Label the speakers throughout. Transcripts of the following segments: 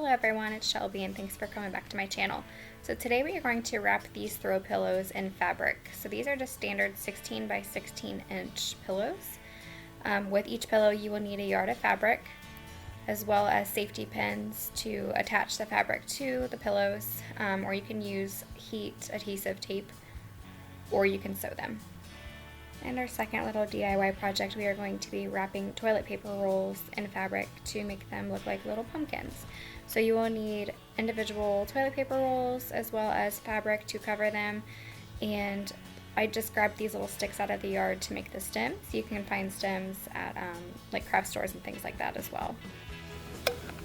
Speaker 1: Hello everyone, it's Shelby and thanks for coming back to my channel. So today we are going to wrap these throw pillows in fabric. So these are just standard 16 by 16 inch pillows. With each pillow you will need a yard of fabric as well as safety pins to attach the fabric to the pillows, or you can use heat adhesive tape or you can sew them. And our second little DIY project, we are going to be wrapping toilet paper rolls in fabric to make them look like little pumpkins. So you will need individual toilet paper rolls as well as fabric to cover them. And I just grabbed these little sticks out of the yard to make the stems. You can find stems at like craft stores and things like that as well.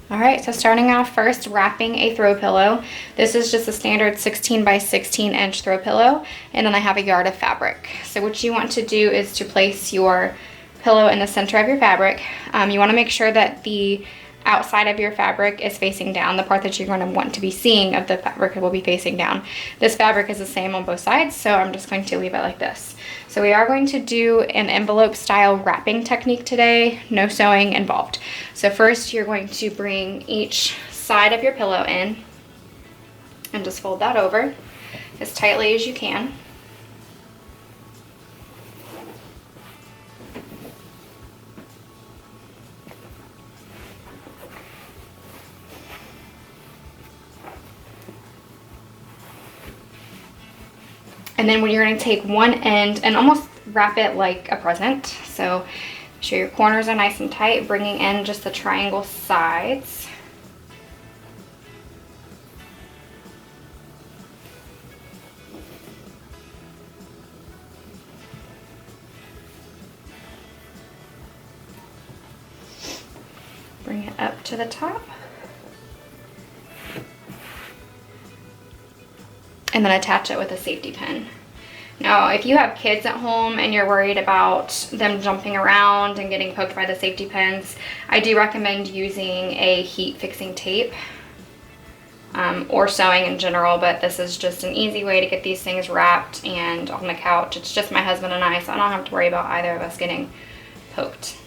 Speaker 1: Alright, so starting off first, wrapping a throw pillow. This is just a standard 16 by 16 inch throw pillow, and then I have a yard of fabric. So what you want to do is to place your pillow in the center of your fabric. You want to make sure that the outside of your fabric is facing down. The part that you're going to want to be seeing of the fabric will be facing down. This fabric is the same on both sides, so I'm just going to leave it like this. So we are going to do an envelope style wrapping technique today, no sewing involved. So first you're going to bring each side of your pillow in and just fold that over as tightly as you can. And then you're going to take one end and almost wrap it like a present. So make sure your corners are nice and tight, bringing in just the triangle sides. Bring it up to the top. And then attach it with a safety pin. Now, if you have kids at home and you're worried about them jumping around and getting poked by the safety pins, I do recommend using a heat fixing tape or sewing in general, but this is just an easy way to get these things wrapped and on the couch. It's just my husband and I, so I don't have to worry about either of us getting poked.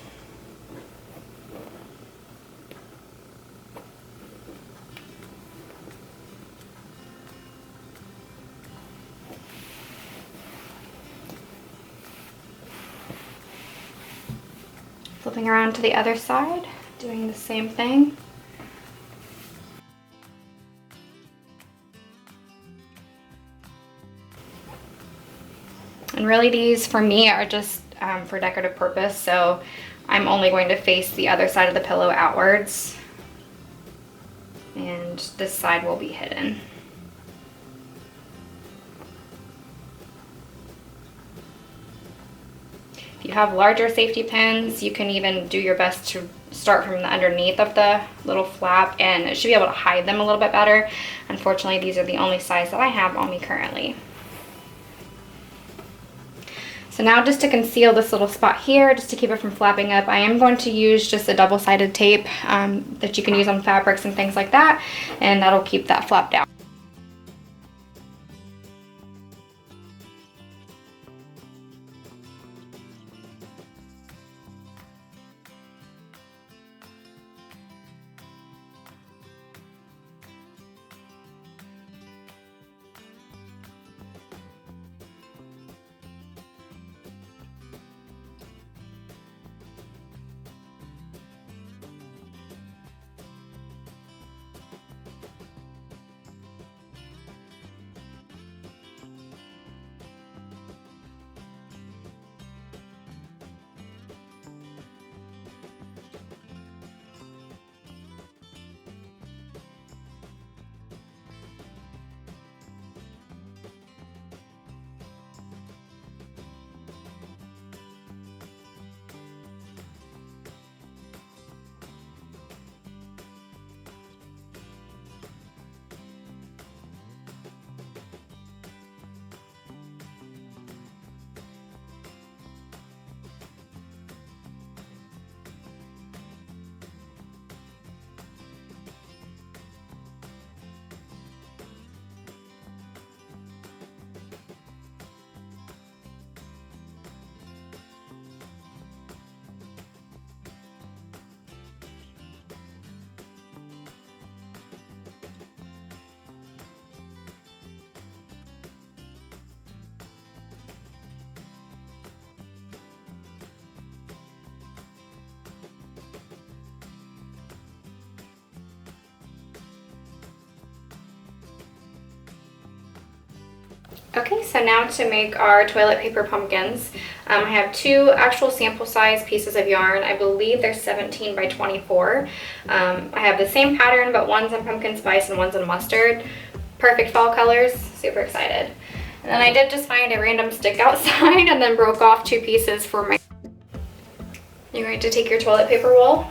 Speaker 1: Flipping around to the other side, doing the same thing. And really these for me are just for decorative purpose, so I'm only going to face the other side of the pillow outwards, and this side will be hidden. If you have larger safety pins, you can even do your best to start from the underneath of the little flap, and it should be able to hide them a little bit better. Unfortunately, these are the only size that I have on me currently. So now, just to conceal this little spot here, just to keep it from flapping up, I am going to use just a double-sided tape that you can use on fabrics and things like that, and that'll keep that flap down. Okay, so now to make our toilet paper pumpkins, I have two actual sample size pieces of yarn. I believe they're 17 by 24. I have the same pattern, but one's in pumpkin spice and one's in mustard. Perfect fall colors, super excited. And then I did just find a random stick outside and then broke off two pieces for my... You're going to take your toilet paper roll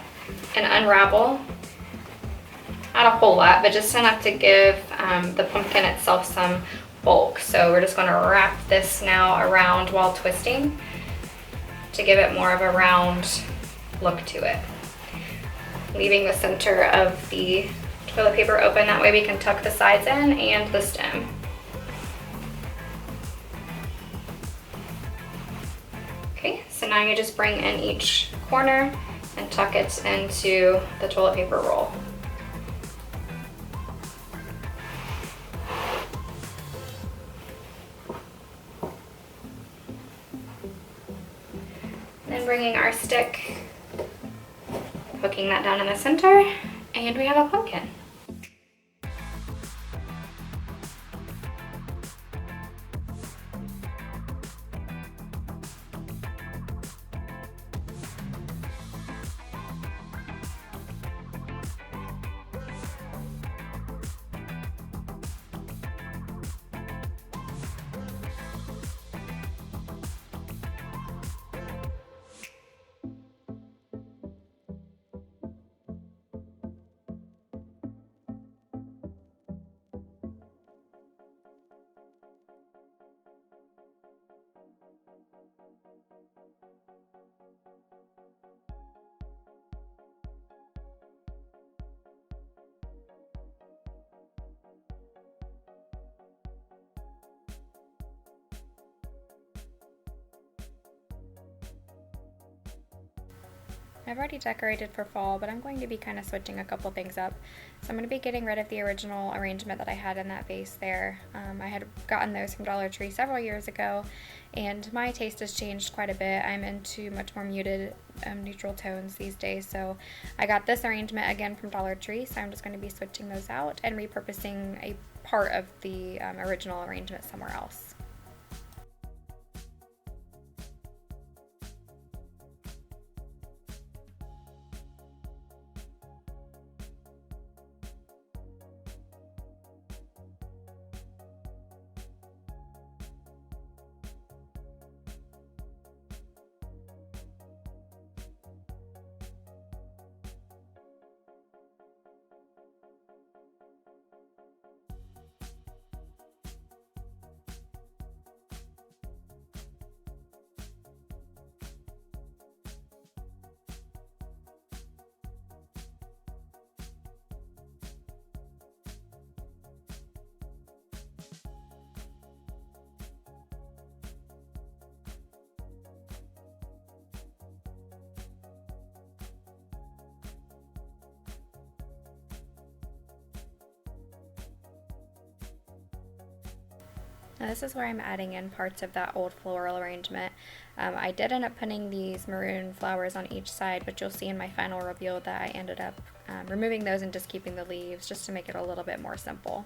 Speaker 1: and unravel. Not a whole lot, but just enough to give the pumpkin itself some bulk. So we're just going to wrap this now around while twisting to give it more of a round look to it. Leaving the center of the toilet paper open, that way we can tuck the sides in and the stem. Okay, so now you just bring in each corner and tuck it into the toilet paper roll. Then bringing our stick, hooking that down in the center, and we have a pumpkin. I've already decorated for fall, but I'm going to be kind of switching a couple things up. So I'm going to be getting rid of the original arrangement that I had in that vase there. I had gotten those from Dollar Tree several years ago, and my taste has changed quite a bit. I'm into much more muted, neutral tones these days, so I got this arrangement again from Dollar Tree, so I'm just going to be switching those out and repurposing a part of the original arrangement somewhere else. Now this is where I'm adding in parts of that old floral arrangement. I did end up putting these maroon flowers on each side, but you'll see in my final reveal that I ended up removing those and just keeping the leaves just to make it a little bit more simple.